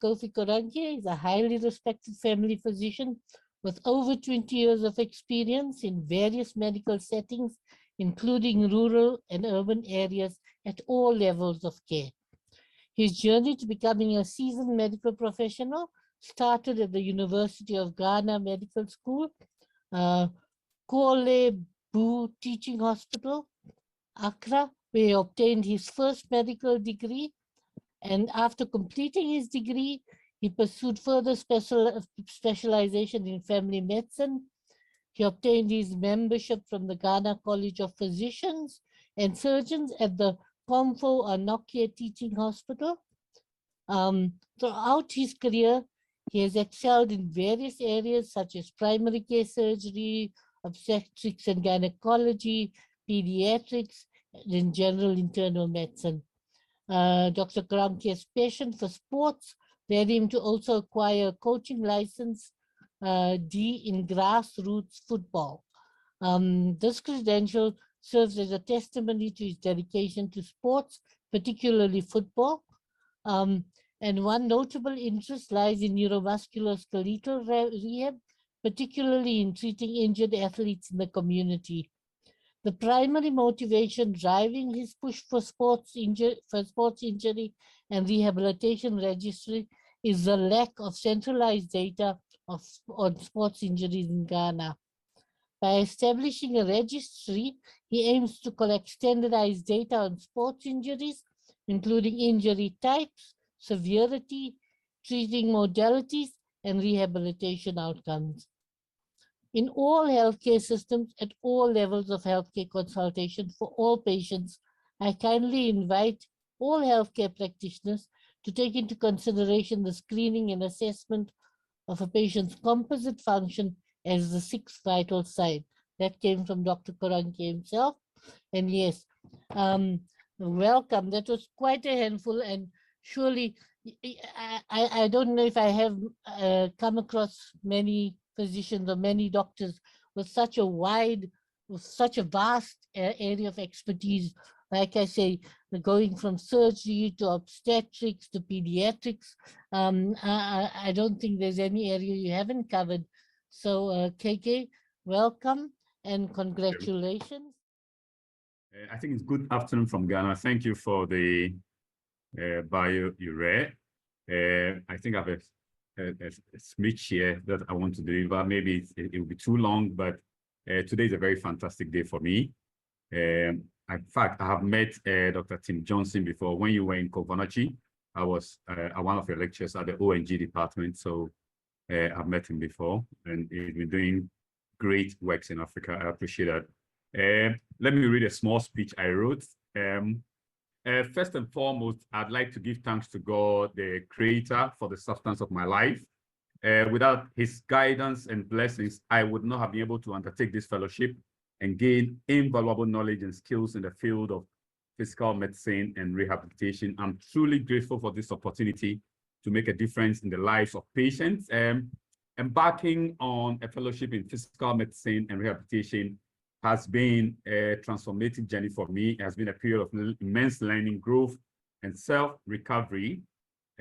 Kofi Korankye is a highly respected family physician with over 20 years of experience in various medical settings, including rural and urban areas at all levels of care. His journey to becoming a seasoned medical professional started at the University of Ghana Medical School, Kuala Bu Teaching Hospital, Accra, where he obtained his first medical degree. And after completing his degree, he pursued further specialization in family medicine. He obtained his membership from the Ghana College of Physicians and Surgeons at the Komfo Anokia Teaching Hospital. Throughout his career, he has excelled in various areas such as primary care surgery, obstetrics and gynecology, pediatrics, and in general internal medicine. Dr. Korankye's passion for sports led him to also acquire a coaching license, D, in grassroots football. This credential serves as a testimony to his dedication to sports, particularly football. And one notable interest lies in neuromuscular skeletal rehab, particularly in treating injured athletes in the community. The primary motivation driving his push for sports injury and rehabilitation registry is the lack of centralized data on sports injuries in Ghana. By establishing a registry, he aims to collect standardized data on sports injuries, including injury types, severity, treating modalities, and rehabilitation outcomes. In all healthcare systems, at all levels of healthcare consultation for all patients, I kindly invite all healthcare practitioners to take into consideration the screening and assessment of a patient's composite function as the sixth vital sign. That came from Dr. Korankye himself. And yes, welcome. That was quite a handful, and surely, I don't know if I have come across many physicians or many doctors with such a vast area of expertise. Like I say, going from surgery to obstetrics to pediatrics. I don't think there's any area you haven't covered. So KK, welcome and congratulations. I think it's good afternoon from Ghana. Thank you for the bio you read. I think I have a speech here that I want to deliver. Maybe it will be too long, but today is a very fantastic day for me. In fact, I have met Dr. Tim Johnson before. When you were in Kovanachi, I was one of your lecturers at the ONG department. So I've met him before, and he's been doing great works in Africa. I appreciate that. Let me read a small speech I wrote. First and foremost, I'd like to give thanks to God, the creator, for the substance of my life. Without his guidance and blessings, I would not have been able to undertake this fellowship and gain invaluable knowledge and skills in the field of physical medicine and rehabilitation. I'm truly grateful for this opportunity to make a difference in the lives of patients. Embarking on a fellowship in physical medicine and rehabilitation has been a transformative journey for me. It has been a period of immense learning, growth, and self-recovery.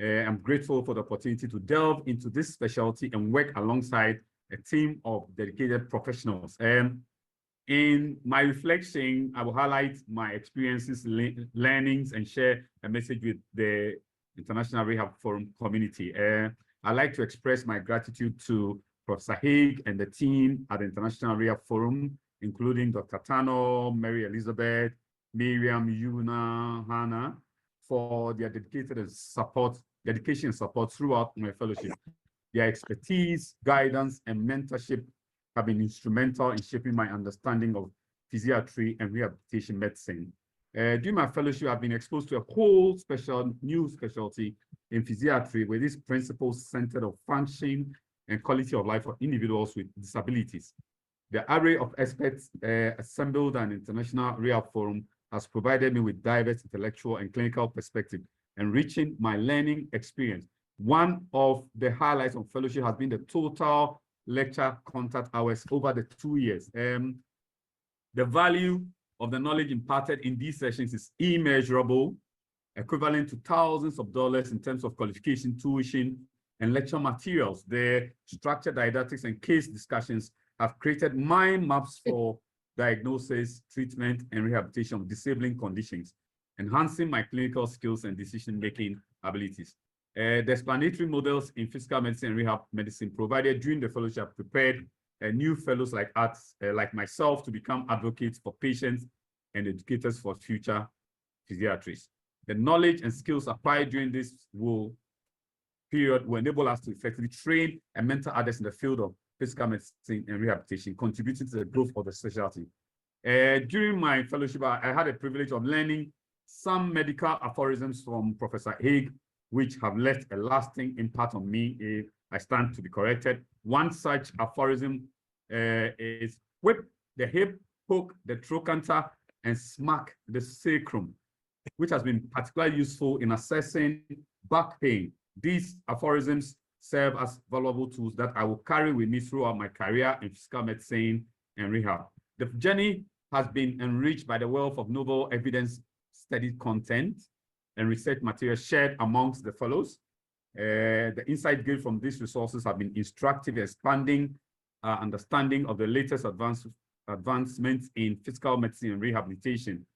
I'm grateful for the opportunity to delve into this specialty and work alongside a team of dedicated professionals. In my reflection, I will highlight my experiences, learnings, and share a message with the International Rehab Forum community. I'd like to express my gratitude to Professor Haig and the team at the International Rehab Forum, including Dr. Tano, Mary Elizabeth, Miriam, Yuna, Hannah, for their dedication and support throughout my fellowship. Their expertise, guidance, and mentorship have been instrumental in shaping my understanding of physiatry and rehabilitation medicine. During my fellowship, I've been exposed to a whole new specialty in physiatry, where these principles centered on function and quality of life for individuals with disabilities. The array of experts assembled at an International Rehab Forum has provided me with diverse intellectual and clinical perspective, enriching my learning experience. One of the highlights of fellowship has been the total lecture contact hours over the 2 years. The value of the knowledge imparted in these sessions is immeasurable, equivalent to thousands of dollars in terms of qualification, tuition, and lecture materials. Their structured didactics and case discussions have created mind maps for diagnosis, treatment, and rehabilitation of disabling conditions, enhancing my clinical skills and decision-making abilities. The explanatory models in physical medicine and rehab medicine provided during the fellowship prepared new fellows like us, like myself, to become advocates for patients and educators for future physiatrists. The knowledge and skills acquired during this period will enable us to effectively train and mentor others in the field of physical medicine and rehabilitation, contributing to the growth of the specialty. During my fellowship, I had the privilege of learning some medical aphorisms from Professor Haig, which have left a lasting impact on me if I stand to be corrected. One such aphorism is whip the hip, poke the trochanter, and smack the sacrum, which has been particularly useful in assessing back pain. These aphorisms serve as valuable tools that I will carry with me throughout my career in physical medicine and rehab. The journey has been enriched by the wealth of novel evidence study content and research materials shared amongst the fellows. The insight gained from these resources have been instructive, expanding our understanding of the latest advancements in physical medicine and rehabilitation.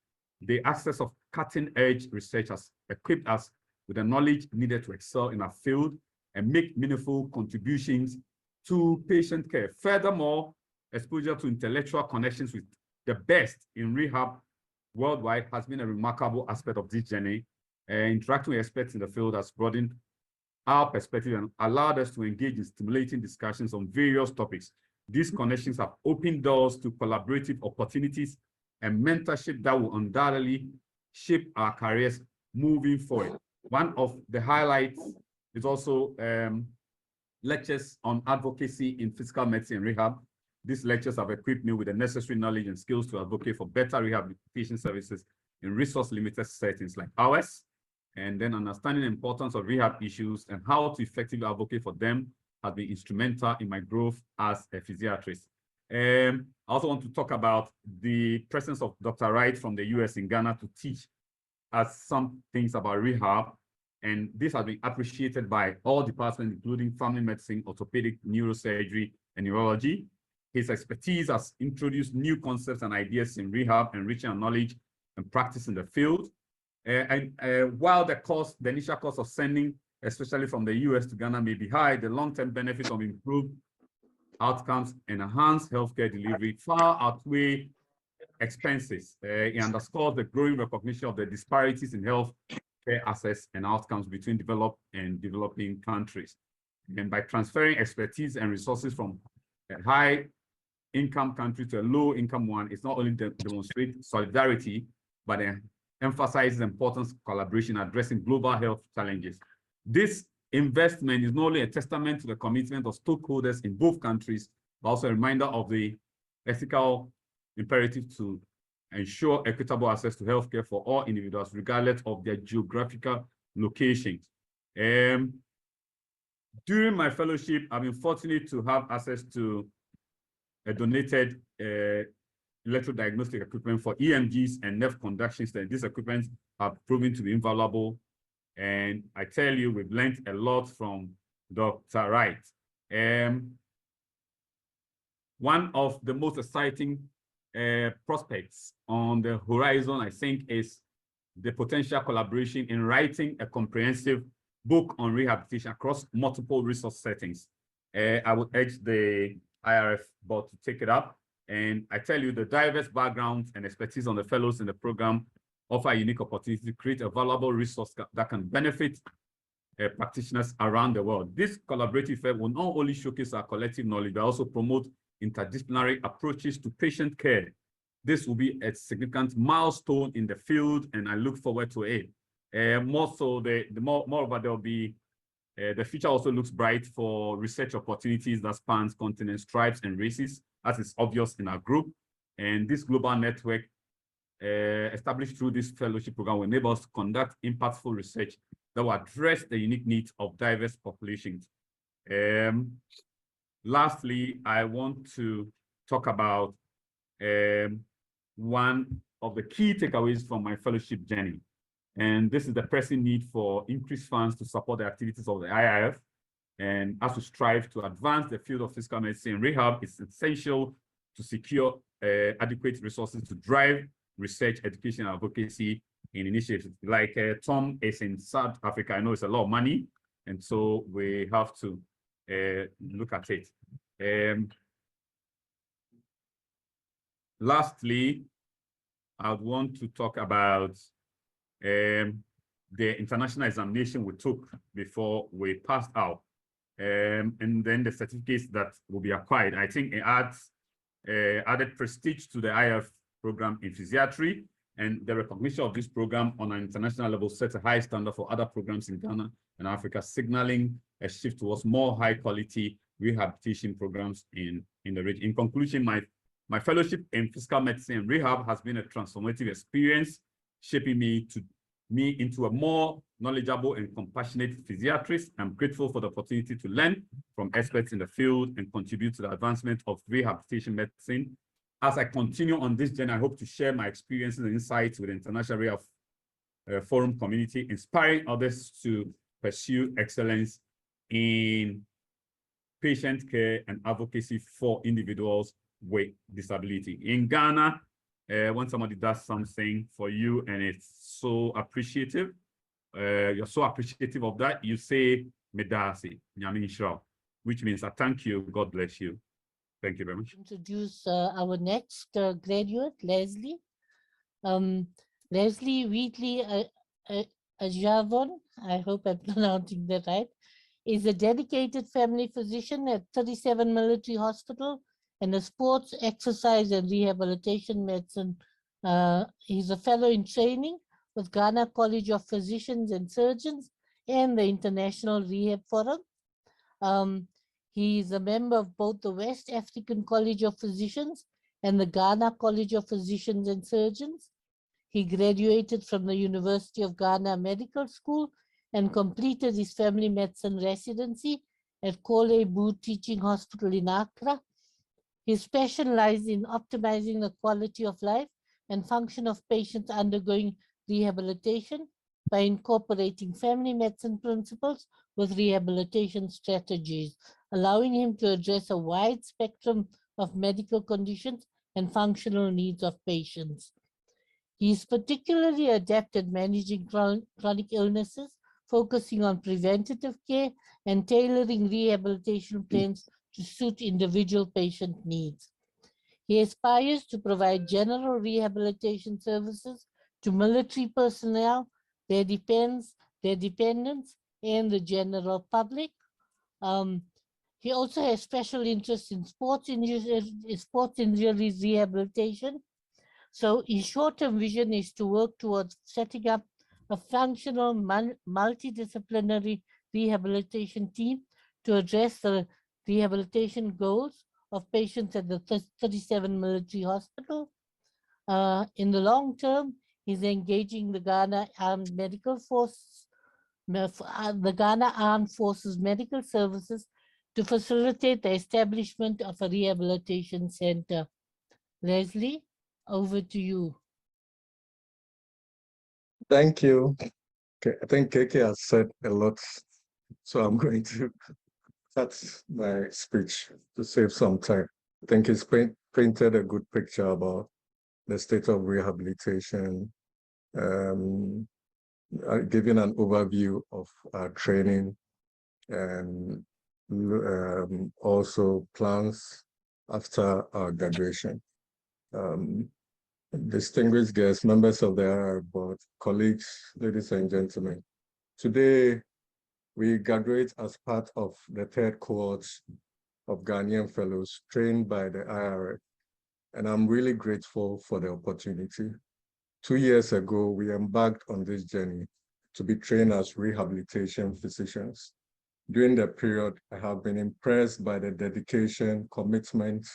The access of cutting-edge research has equipped us with the knowledge needed to excel in our field and make meaningful contributions to patient care. Furthermore, exposure to intellectual connections with the best in rehab worldwide has been a remarkable aspect of this journey. Interacting with experts in the field has broadened our perspective and allowed us to engage in stimulating discussions on various topics. These connections have opened doors to collaborative opportunities and mentorship that will undoubtedly shape our careers moving forward. One of the highlights is also lectures on advocacy in physical medicine and rehab. These lectures have equipped me with the necessary knowledge and skills to advocate for better rehabilitation services in resource-limited settings like ours, and then understanding the importance of rehab issues and how to effectively advocate for them has been instrumental in my growth as a physiatrist. I also want to talk about the presence of Dr. Wright from the US in Ghana to teach us some things about rehab. And this has been appreciated by all departments, including family medicine, orthopedic, neurosurgery, and neurology. His expertise has introduced new concepts and ideas in rehab, enriching our knowledge and practice in the field. While the initial cost of sending, especially from the US to Ghana, may be high, the long-term benefits of improved outcomes and enhanced healthcare delivery far outweigh expenses. It underscores the growing recognition of the disparities in healthcare access and outcomes between developed and developing countries. And by transferring expertise and resources from a high-income country to a low-income one, it's not only demonstrate solidarity, but emphasizes the importance of collaboration addressing global health challenges. This investment is not only a testament to the commitment of stakeholders in both countries, but also a reminder of the ethical imperative to ensure equitable access to healthcare for all individuals, regardless of their geographical locations. During my fellowship, I've been fortunate to have access to a donated electrodiagnostic equipment for EMGs and nerve conduction studies. These equipments have proven to be invaluable. And I tell you, we've learned a lot from Dr. Wright. One of the most exciting prospects on the horizon, I think, is the potential collaboration in writing a comprehensive book on rehabilitation across multiple resource settings. I would urge the IRF board to take it up. And I tell you, the diverse backgrounds and expertise on the fellows in the program offer a unique opportunity to create a valuable resource that can benefit practitioners around the world. This collaborative effort will not only showcase our collective knowledge, but also promote interdisciplinary approaches to patient care. This will be a significant milestone in the field, and I look forward to it. More so, moreover, there will be the future also looks bright for research opportunities that spans continents, tribes, and races, as is obvious in our group. And this global network established through this fellowship program will enable us to conduct impactful research that will address the unique needs of diverse populations. Lastly, I want to talk about one of the key takeaways from my fellowship journey. And this is the pressing need for increased funds to support the activities of the IRF. And as we strive to advance the field of physical medicine rehab, it's essential to secure adequate resources to drive research, education, and advocacy in initiatives. Like Tom is in South Africa. I know it's a lot of money, and so we have to look at it. Lastly, I want to talk about the international examination we took before we passed out, and then the certificates that will be acquired. I think it adds added prestige to the IRF program in physiatry, and the recognition of this program on an international level sets a high standard for other programs in Ghana and Africa, signaling a shift towards more high-quality rehabilitation programs in the region. In conclusion, my fellowship in physical medicine and rehab has been a transformative experience, shaping me into a more knowledgeable and compassionate physiatrist. I'm grateful for the opportunity to learn from experts in the field and contribute to the advancement of rehabilitation medicine. As I continue on this journey, I hope to share my experiences and insights with the International Rehab Forum community, inspiring others to pursue excellence in patient care and advocacy for individuals with disability. In Ghana, when somebody does something for you and it's so appreciative, you're so appreciative of that, you say, Medasi, which means I thank you, God bless you. Thank you very much. Introduce our next graduate, Leslie. Leslie Wheatley Ajavon, I hope I'm pronouncing that right, is a dedicated family physician at 37 Military Hospital and a sports, exercise, and rehabilitation medicine. He's a fellow in training with Ghana College of Physicians and Surgeons and the International Rehab Forum. He is a member of both the West African College of Physicians and the Ghana College of Physicians and Surgeons. He graduated from the University of Ghana Medical School and completed his family medicine residency at Kole Bu Teaching Hospital in Accra. His passion lies in optimizing the quality of life and function of patients undergoing rehabilitation by incorporating family medicine principles with rehabilitation strategies, allowing him to address a wide spectrum of medical conditions and functional needs of patients. He is particularly adept at managing chronic illnesses, focusing on preventative care and tailoring rehabilitation plans to suit individual patient needs. He aspires to provide general rehabilitation services to military personnel, their dependents, and the general public. He also has special interest in sports injuries rehabilitation. So his short-term vision is to work towards setting up a functional multidisciplinary rehabilitation team to address the rehabilitation goals of patients at the 37 Military Hospital. In the long term, he's engaging the Ghana Armed Medical Force, the Ghana Armed Forces Medical Services to facilitate the establishment of a rehabilitation center. Leslie, over to you. Thank you. Okay, I think KK has said a lot, so I'm going to cut my speech to save some time. I think he's painted a good picture about the state of rehabilitation, giving an overview of our training and also plans after our graduation. Distinguished guests, members of the IRF board, colleagues, ladies and gentlemen. Today, we graduate as part of the third cohort of Ghanaian fellows trained by the IRF, and I'm really grateful for the opportunity. 2 years ago, we embarked on this journey to be trained as rehabilitation physicians. During that period, I have been impressed by the dedication, commitment,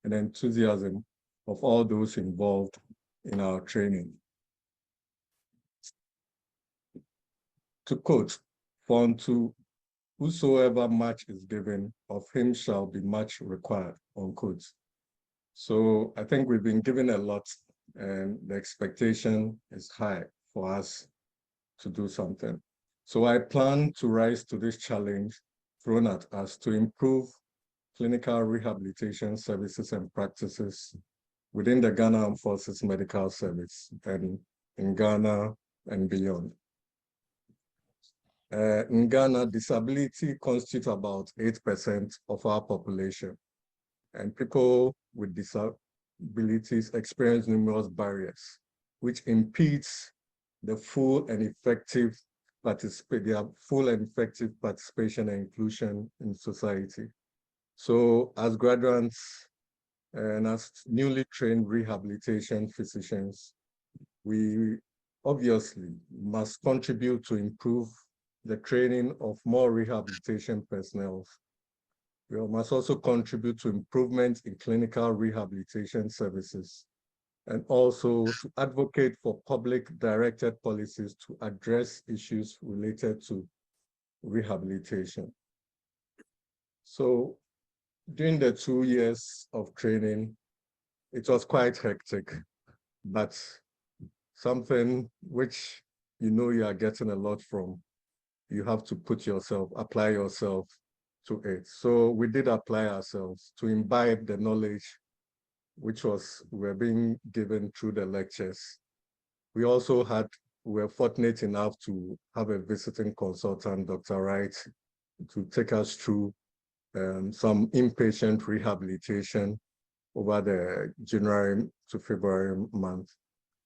and enthusiasm of all those involved in our training. To quote, "For unto whosoever much is given, of him shall be much required," unquote. So I think we've been given a lot and the expectation is high for us to do something. So I plan to rise to this challenge thrown at us to improve clinical rehabilitation services and practices within the Ghana Armed Forces Medical Service and in Ghana and beyond. In Ghana, disability constitutes about 8% of our population, and people with disabilities experience numerous barriers, which impedes the full and effective participation and inclusion in society. So as graduates and as newly trained rehabilitation physicians, we obviously must contribute to improve the training of more rehabilitation personnel. We must also contribute to improvement in clinical rehabilitation services, and also to advocate for public-directed policies to address issues related to rehabilitation. So during the 2 years of training, it was quite hectic, but something which you are getting a lot from. You have to apply yourself to it. So we did apply ourselves to imbibe the knowledge which were being given through the lectures. We were fortunate enough to have a visiting consultant, Dr. Wright, to take us through some inpatient rehabilitation over the January to February month.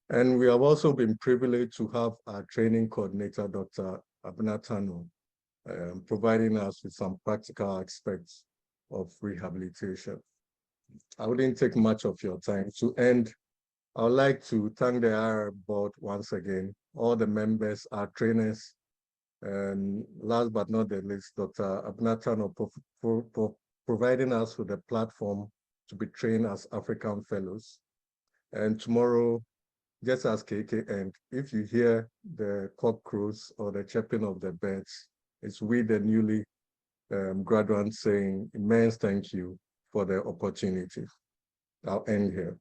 And we have also been privileged to have our training coordinator, Dr. Abnatano, providing us with some practical aspects of rehabilitation. I wouldn't take much of your time. To end, I would like to thank the IRF board once again, all the members, our trainers, and last but not the least, Dr. Abnatano for providing us with a platform to be trained as African fellows. And tomorrow, just as KK end, if you hear the cock crows or the chirping of the birds, it's we, the newly graduates, saying immense thank you for the opportunity. I'll end here.